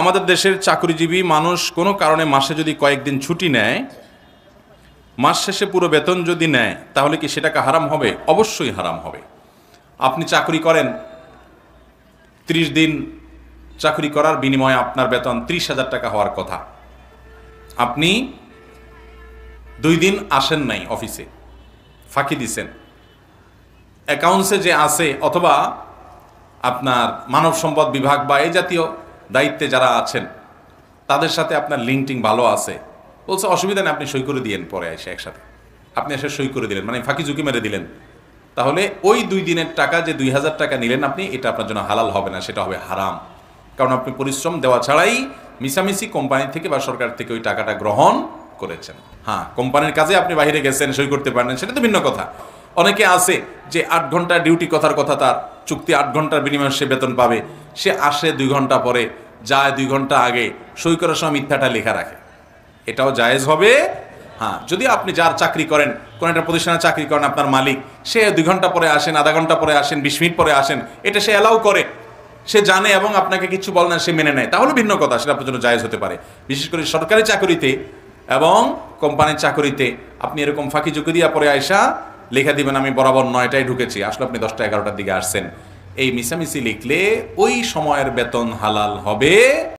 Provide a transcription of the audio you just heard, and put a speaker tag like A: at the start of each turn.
A: আমাদের দেশের চাকরিজীবী মানুষ কোনো কারণে মাসে যদি কয়েকদিন ছুটি নেয়, মাস শেষে পুরো বেতন যদি নেয়, তাহলে কি সেটাকে হারাম হবে? অবশ্যই হারাম হবে। আপনি চাকরি করেন, 30 দিন চাকরি করার বিনিময়ে আপনার বেতন 30,000 টাকা হওয়ার কথা। আপনি 2 দিন আসেন নাই অফিসে, ফাঁকি দিছেন। অ্যাকাউন্টসে যে আছে অথবা আপনার মানব সম্পদ বিভাগ বা এই জাতীয় দায়িত্বে যারা আছেন তাদের সাথে আপনার লিঙ্কটিং ভালো আছে, বলছে অসুবিধা নেই, আপনি সই করে দিলেন, পরে এসে একসাথে আপনি এসে সই করে দিলেন, মানে ফাঁকি ঝুঁকি মেরে দিলেন, তাহলে ওই 2 দিনের টাকা যে 2,000 টাকা নিলেন আপনি, এটা আপনার জন্য হালাল হবে না, সেটা হবে হারাম। কারণ আপনি পরিশ্রম দেওয়া ছাড়াই মিশামিশি কোম্পানি থেকে বা সরকার থেকে ওই টাকাটা গ্রহণ করেছেন। হ্যাঁ, কোম্পানির কাজে আপনি বাইরে গেছেন, সই করতে পারেন, সেটা তো ভিন্ন কথা। অনেকে আছে যে 8 ঘন্টা ডিউটি কথার কথা, তার চুক্তি 8 ঘন্টার বিনিময়ে সে বেতন পাবে, সে আসে 2 ঘন্টা পরে, যায় 2 ঘন্টা আগে, সই করার সময় মিথ্যাটা লেখা রাখে, এটাও জায়েজ হবে। হ্যাঁ, যদি আপনি যার চাকরি করেন, কোন একটা প্রতিষ্ঠানে চাকরি করেন, আপনার মালিক, সে 2 ঘন্টা পরে আসেন, আধা ঘন্টা পরে আসেন, 20 মিনিট পরে আসেন, এটা সে অ্যালাউ করে, সে জানে এবং আপনাকে কিছু বলে না, সে মেনে নেয়, তাহলে ভিন্ন কথা, সেটা আপনার জন্য জায়েজ হতে পারে। বিশেষ করে সরকারি চাকরিতে এবং কোম্পানির চাকরিতে আপনি এরকম ফাঁকি ঝুঁকি দিয়া পরে আয়সা লেখা দিবেন আমি বরাবর 9টায় ঢুকেছি, আসলে আপনি 10টা 11টার দিকে আসছেন, এই মিশামিশি লিখলে ওই সময়ের বেতন হালাল হবে।